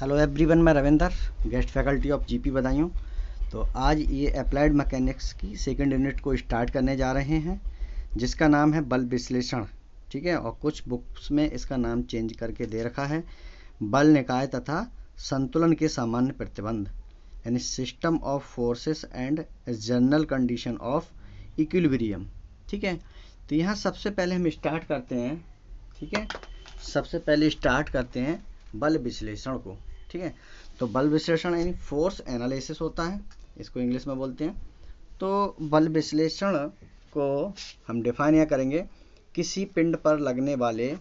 Hello everyone, मैं Ravinder, guest faculty of GP Budaun. तो आज ये अप्लाइड मैकेनिक्स की सेकंड यूनिट को स्टार्ट करने जा रहे हैं, जिसका नाम है बल विश्लेषण। ठीक है, और कुछ बुक्स में इसका नाम चेंज करके दे रखा है बल निकाय तथा संतुलन के सामान्य प्रतिबंध, यानी system of forces and general condition of equilibrium. ठीक है, तो यहाँ सबसे पहले हम स्टार्ट करते हैं। ठीक है, सबसे पहले स्टार्ट करते हैं बल विश्लेषण को। ठीक है, तो बल विश्लेषण यानी फोर्स एनालिसिस होता है, इसको इंग्लिश में बोलते हैं। तो बल विश्लेषण को हम डिफाइन यह करेंगे, किसी पिंड पर लगने वाले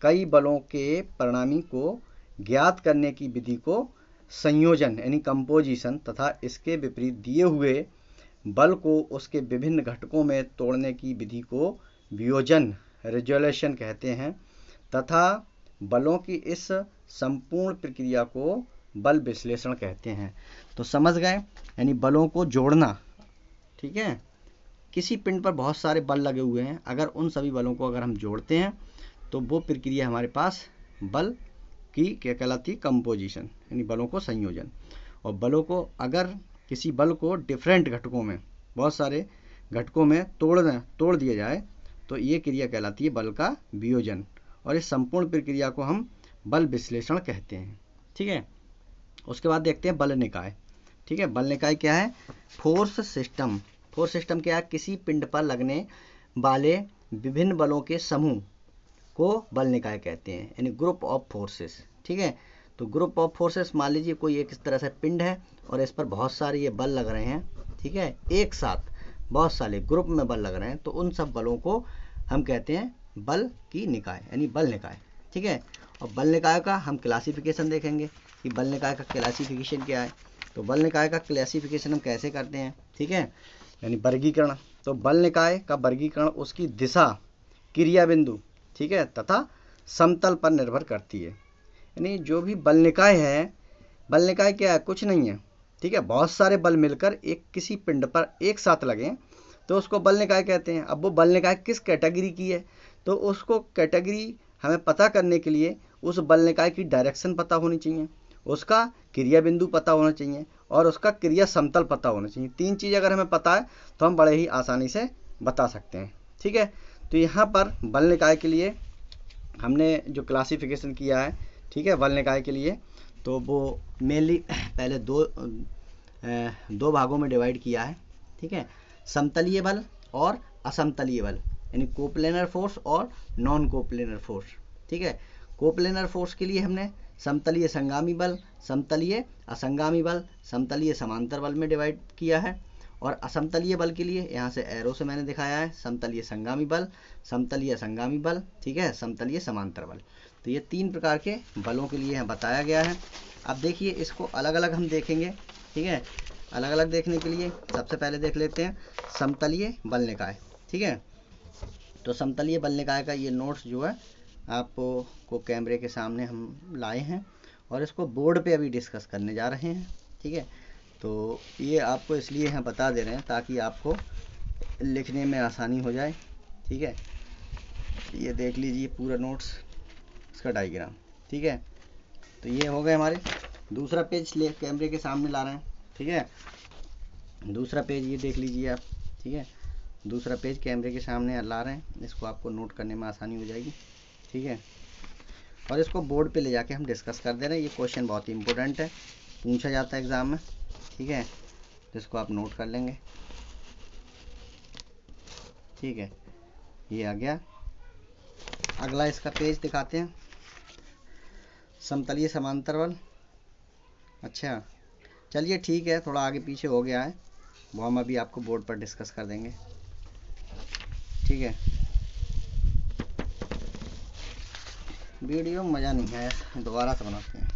कई बलों के परिणामी को ज्ञात करने की विधि को संयोजन यानी कंपोजिशन तथा इसके विपरीत दिए हुए बल को उसके विभिन्न घटकों में तोड़ने की विधि को वियोजन रिजोल्यूशन कहते हैं, तथा बलों की इस संपूर्ण प्रक्रिया को बल विश्लेषण कहते हैं। तो समझ गए, यानी बलों को जोड़ना। ठीक है, किसी पिंड पर बहुत सारे बल लगे हुए हैं, अगर उन सभी बलों को अगर हम जोड़ते हैं तो वो प्रक्रिया हमारे पास बल की क्या कहलाती है, कंपोजिशन, यानी बलों को संयोजन। और बलों को अगर किसी बल को डिफरेंट घटकों में, बहुत सारे घटकों में तोड़ दिया जाए तो ये क्रिया कहलाती है बल का वियोजन, और इस संपूर्ण प्रक्रिया को हम बल विश्लेषण कहते हैं। ठीक है, उसके बाद देखते हैं बल निकाय। ठीक है, बल निकाय क्या है? Force system. फोर्स सिस्टम क्या है? किसी पिंड पर लगने वाले विभिन्न बलों के समूह को बल निकाय कहते हैं, यानी ग्रुप ऑफ फोर्सेस। ठीक है, तो ग्रुप ऑफ फोर्सेस, मान लीजिए कोई एक इस तरह से पिंड है और इस पर बहुत सारे ये बल लग रहे हैं। ठीक है, एक साथ बहुत सारे ग्रुप में बल लग रहे हैं, तो उन सब बलों को हम कहते हैं बल की निकाय, यानी बल निकाय। ठीक है, और बल निकाय का हम क्लासिफिकेशन देखेंगे कि बल निकाय का क्लासिफिकेशन क्या है। तो बल निकाय का क्लासिफिकेशन हम कैसे करते हैं? ठीक है, यानी वर्गीकरण। तो बल निकाय का वर्गीकरण उसकी दिशा, क्रिया बिंदु, ठीक है, तथा समतल पर निर्भर करती है। यानी जो भी बल निकाय है, बल निकाय क्या है? कुछ नहीं है। ठीक है, बहुत सारे बल मिलकर एक किसी पिंड पर एक साथ लगे तो उसको बल निकाय कहते हैं। अब वो बल निकाय किस कैटेगरी की है, तो उसको कैटेगरी हमें पता करने के लिए उस बल निकाय की डायरेक्शन पता होनी चाहिए, उसका क्रिया बिंदु पता होना चाहिए, और उसका क्रिया समतल पता होना चाहिए। तीन चीज़ अगर हमें पता है तो हम बड़े ही आसानी से बता सकते हैं। ठीक है, तो यहाँ पर बल निकाय के लिए हमने जो क्लासिफिकेशन किया है, ठीक है, बल निकाय के लिए, तो वो मेनली पहले दो भागों में डिवाइड किया है। ठीक है, समतलीय बल और असमतलीय बल, यानी कोप्लेनर फोर्स और नॉन कोप्लेनर फोर्स। ठीक है, कोप्लेनर फोर्स के लिए हमने समतलीय संगामी बल, समतलीय असंगामी बल, समतलीय समांतर बल में डिवाइड किया है। और असमतलीय बल के लिए यहाँ से एरो से मैंने दिखाया है समतलीय संगामी बल, समतलीय असंगामी बल, ठीक है, समतलीय समांतर बल। तो ये तीन प्रकार के बलों के लिए यहाँ बताया गया है। अब देखिए, इसको अलग अलग हम देखेंगे। ठीक है, अलग अलग देखने के लिए सबसे पहले देख लेते हैं समतलीय बल निकाय। ठीक है, तो समतलीय बल निकाय का ये नोट्स जो है आपको कैमरे के सामने हम लाए हैं, और इसको बोर्ड पे अभी डिस्कस करने जा रहे हैं। ठीक है, तो ये आपको इसलिए यहाँ बता दे रहे हैं ताकि आपको लिखने में आसानी हो जाए। ठीक है, ये देख लीजिए पूरा नोट्स, इसका डायग्राम। ठीक है, तो ये हो गए हमारे। दूसरा पेज ले कैमरे के सामने ला रहे हैं। ठीक है, दूसरा पेज ये देख लीजिए आप। ठीक है, दूसरा पेज कैमरे के सामने ला रहे हैं, इसको आपको नोट करने में आसानी हो जाएगी। ठीक है, और इसको बोर्ड पे ले जाके हम डिस्कस कर दे रहे हैं। ये क्वेश्चन बहुत ही इंपॉर्टेंट है, पूछा जाता है एग्ज़ाम में। ठीक है, जिसको आप नोट कर लेंगे। ठीक है, ये आ गया। अगला इसका पेज दिखाते हैं, समतलीय समांतर बल। अच्छा, चलिए ठीक है, थोड़ा आगे पीछे हो गया है, वो हम अभी आपको बोर्ड पर डिस्कस कर देंगे। ठीक है, वीडियो में मज़ा नहीं है, दोबारा से बनाते हैं।